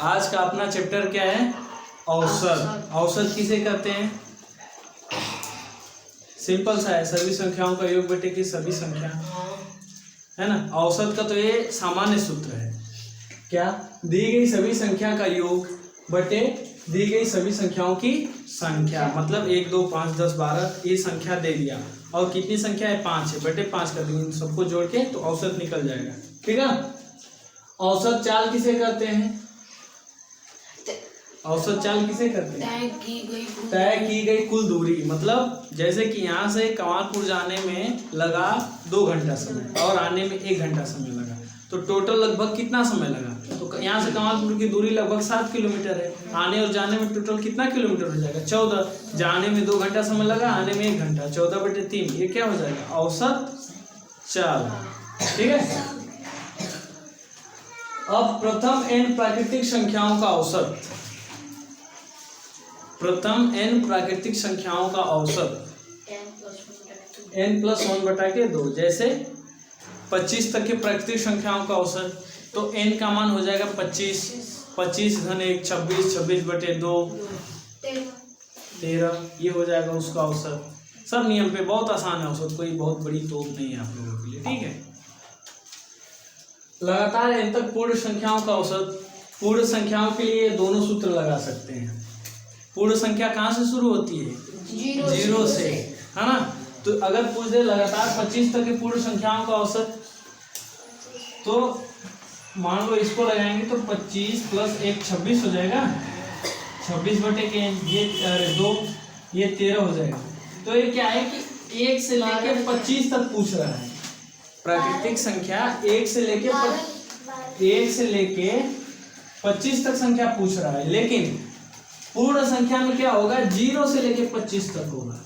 आज का अपना चैप्टर क्या है? औसत। औसत किसे कहते हैं? सिंपल सा है, सभी संख्याओं का योग बटे की सभी संख्या, है ना। औसत का तो ये सामान्य सूत्र है। क्या? दी गई सभी संख्या का योग बटे दी गई सभी संख्याओं की संख्या, मतलब 1 2 5 10 12 ये संख्या दे दिया और कितनी संख्या है? 5 है, बटे 5 कर देंगे, इन सबको जोड़ के तो औसत निकल जाएगा। ठीक है। औसत चाल किसे कहते हैं? औसत चाल किसे करते हैं? तय की गई कुल दूरी, मतलब जैसे कि यहाँ से कमालपुर जाने में लगा 2 घंटा समय और आने में 1 घंटा समय लगा, तो टोटल लगभग कितना समय लगा? तो यहाँ से कमालपुर की दूरी लगभग 7 किलोमीटर है। आने और जाने में टोटल कितना किलोमीटर हो जाएगा? 14। जाने में 2 घंटा समय लगा, आने में 1 घंटा, 14/3, ये क्या हो जाएगा? औसत चाल। ठीक है। अब प्रथम n प्राकृतिक संख्याओं का औसत, प्रथम n प्राकृतिक संख्याओं का औसत n+1/2। जैसे 25 तक के प्राकृतिक संख्याओं का औसत, तो n का मान हो जाएगा 25, 25 घन 1 26, 26/2 13, ये हो जाएगा उसका औसत। सब नियम पे बहुत आसान है औसत, कोई बहुत बड़ी तोप नहीं है आप लोगों के लिए। ठीक है। लगातार n तक पूर्ण संख्याओं का औसत, पूर्ण संख्याओं के लिए दोनों सूत्र लगा सकते हैं। पूर्ण संख्या कहाँ से शुरू होती है? 0 से, है ना। तो अगर पूछ दे लगातार 25 तक की पूर्ण संख्याओं का औसत, तो मान लो इसको लगाएंगे तो 25 + 1 26 हो जाएगा, 26/के ये 2 ये 13 हो जाएगा। तो ये क्या है कि 1 से लेके 25 तक पूछ रहा है। प्राकृतिक संख्या 1 से लेके 25 तक संख्या पूछ रहा है, लेकिन पूर्ण संख्या में क्या होगा? 0 से लेके 25 तक होगा,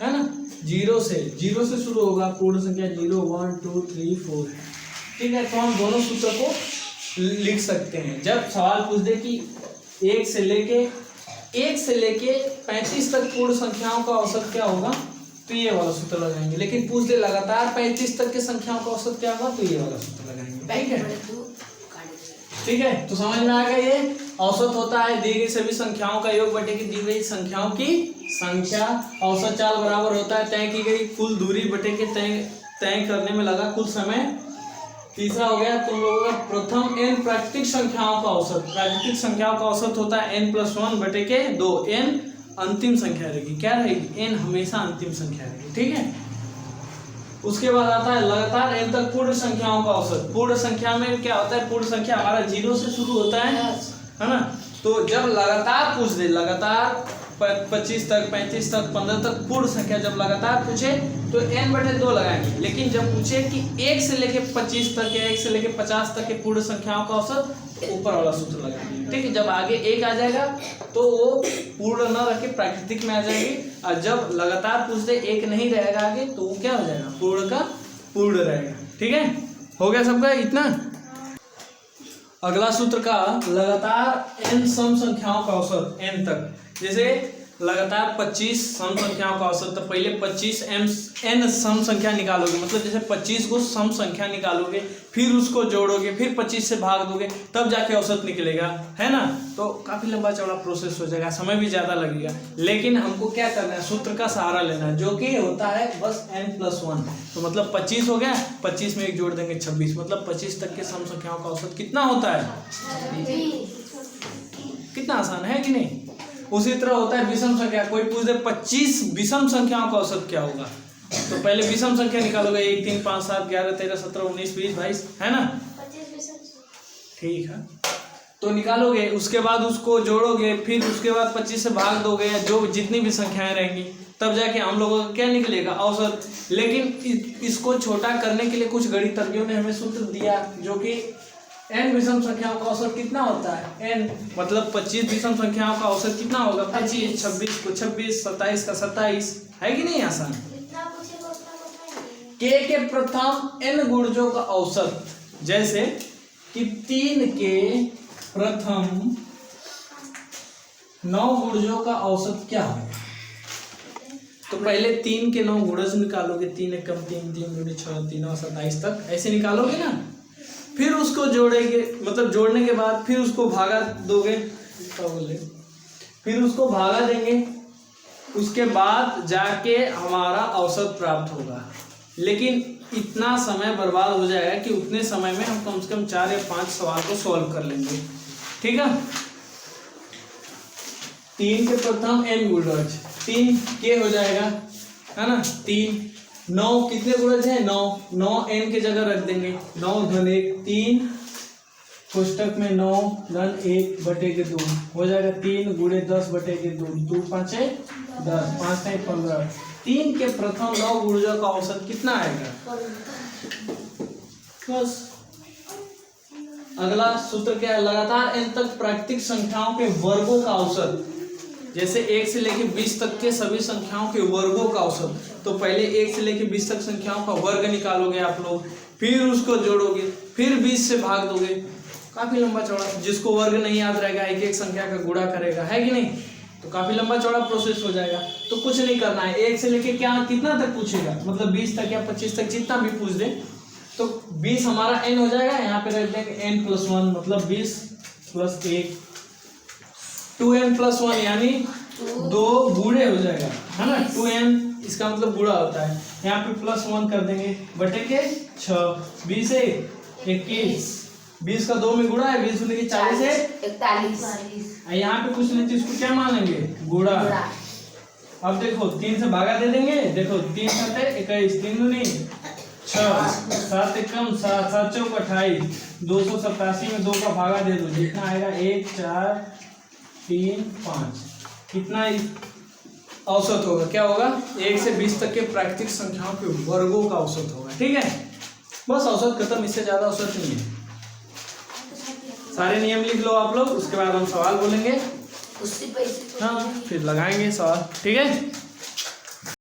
है ना। 0 से शुरू होगा पूर्ण संख्या, 0 1 2 3 4। ठीक है। तो हम दोनों सूत्र को लिख सकते हैं। जब सवाल पूछ दे कि 1 से लेके 35 तक पूर्ण संख्याओं का औसत क्या होगा, तो ये वाला सूत्र लगाएंगे। लेकिन पूछ दे लगातार 35 तक के संख्याओं का औसत क्या होगा, तो ये वाला सूत्र लगाएंगे। ठीक है। ठीक है। तो समझ में आ गया। ये औसत होता है दी गई सभी संख्याओं का योग बटे की दी गई संख्याओं की संख्या। औसत चाल बराबर होता है तय की गई कुल दूरी बटे के तय करने में लगा कुल समय। तीसरा हो गया तुम लोगों का प्रथम n प्राकृतिक संख्याओं का औसत। प्राकृतिक संख्याओं का औसत होता है n+1/2। n अंतिम संख्या रहेगी। क्या रहेगी? n हमेशा अंतिम संख्या रहेगी। ठीक है। उसके बाद आता है लगातार n तक पूर्ण संख्याओं का औसत। पूर्ण संख्या में क्या होता है? पूर्ण संख्या हमारा 0 से शुरू होता है ना। तो जब लगातार पूछ दे, लगातार 25 तक 35 तक 15 तक पूर्ण संख्या जब लगातार पूछे तो n/2 लगाएंगे। लेकिन जब पूछे कि 1 से लेके 25 तक या 1 से लेके 50 तक के पूर्ण संख्याओं का औसत, ऊपर वाला सूत्र लगाएंगे। ठीक है। जब आगे 1 आ जाएगा तो वो पूर्ण न रख के प्राकृतिक में आ जाएगी, और जब लगातार पूछ दे 1 नहीं रहेगा आगे, तो वो क्या हो जाएगा? पूर्ण का पूर्ण रहेगा। ठीक है। हो गया सबका इतना। अगला सूत्र का लगातार n सम संख्याओं का औसत n तक। जैसे लगातार 25 सम संख्याओं का औसत, तो पहले 25 n सम संख्या निकालोगे, मतलब जैसे 25 को सम संख्या निकालोगे, फिर उसको जोड़ोगे, फिर 25 से भाग दोगे, तब जाके औसत निकलेगा, है ना। तो काफी लंबा चौड़ा प्रोसेस हो जाएगा, समय भी ज्यादा लगेगा। लेकिन हमको क्या करना है? सूत्र का सहारा लेना है, जो कि होता है बस n+1। तो मतलब 25 हो गया, 25 में 1 जोड़ देंगे 26, मतलब 25 तक के सम संख्याओं का औसत कितना होता है? कितना आसान है कि नहीं। उसी तरह होता है विषम संख्या। कोई पूछ दे 25 विषम संख्याओं का औसत क्या होगा, तो पहले विषम संख्या निकालोगे। 1 3 5 7 11 13 17 19 20 22, है ना। ठीक है। तो निकालोगे, उसके बाद उसको जोड़ोगे, फिर उसके बाद 25 से भाग दोगे, जो जितनी भी संख्याएं रहेंगी, तब जाके हम लोगों का क्या निकलेगा? औसत। लेकिन इसको छोटा करने के लिए कुछ गणितज्ञों ने हमें सूत्र दिया, जो कि n विषम संख्याओं का औसत कितना होता है? n मतलब 25 विषम संख्याओं का औसत कितना होगा? 25, 26 को 26, 27 का 27, है कि नहीं आसान। k के प्रथम n गुणजों का औसत, जैसे कि 3 के प्रथम 9 गुणजों का औसत क्या है? तो पहले 3 के 9 गुणज निकालोगे। 3 एकम 3, 3 दूनी 6, 3 और 27 तक ऐसे निकालोगे ना। फिर उसको जोड़ेंगे, मतलब जोड़ने के बाद फिर उसको भागा दोगे, क्या बोले, फिर उसको भागा देंगे, उसके बाद जाके हमारा औसत प्राप्त होगा। लेकिन इतना समय बर्बाद हो जाएगा कि उतने समय में हम कम से कम 4 या 5 सवाल को सॉल्व कर लेंगे। ठीक है, 3 के प्रथम n गुणज, 3 के हो जाएगा, है ना, 3, 9 कितने गुणज है, 9 n के जगह रख देंगे, 9 घन 1, 3 कोष्टक में 9 घन 1 बटे के 2 हो जाएगा, 3 गुणे 10 बटे के 2, 2 5 10, 5 नहीं 15। 3 के प्रथम 9 गुणजों का औसत कितना आएगा, बस। अगला सूत्र क्या है, लगातार n तक प्राकृतिक संख्याओं के वर्गों का औसत, जैसे 1 से लेकर 20 तक के सभी संख्याओं के वर्गों का औसत। तो पहले 1 से लेकर 20 तक संख्याओं का वर्ग निकालोगे आप लोग, फिर उसको जोड़ोगे, फिर 20 से भाग दोगे, काफी लंबा चौड़ा। जिसको वर्ग नहीं याद रहेगा एक एक संख्या का गुणा करेगा, है कि नहीं, तो काफी लंबा चौड़ा प्रोसेस हो जाएगा। तो कुछ नहीं करना है, 1 से लेके क्या कितना तक पूछेगा, मतलब 20 तक या 25 तक जितना भी पूछ दे, तो 20 हमारा n हो जाएगा, यहाँ पे रख देंगे n+1, मतलब 20 + 1, 2n+1 यानी 2 गुणे हो जाएगा, है ना, 2n इसका मतलब गुणा होता है। यहाँ पे +1 कर देंगे बटे के 6, 20 से 21, 20 का 2 में गुणा है, 20 गुणे के 40 है 41। यहाँ पे कुछ नहीं, तो इसको क्या मानेंगे, गुणा। अब देखो 3 से भागा दे देंगे, देखो 3 7 21, 3 दूनी 6, 7 एकम 7, 7 चौक 28, 287 में 2 का भागा दे दो, जितना आएगा 1 4 3 5, कितना औसत होगा, क्या होगा, 1 से 20 तक के प्राकृतिक संख्याओं के वर्गों का औसत होगा। ठीक है, बस औसत खत्म, इससे ज्यादा औसत नहीं है। सारे नियम लिख लो आप लोग, उसके बाद हम सवाल बोलेंगे, हाँ फिर लगाएंगे सवाल। ठीक है।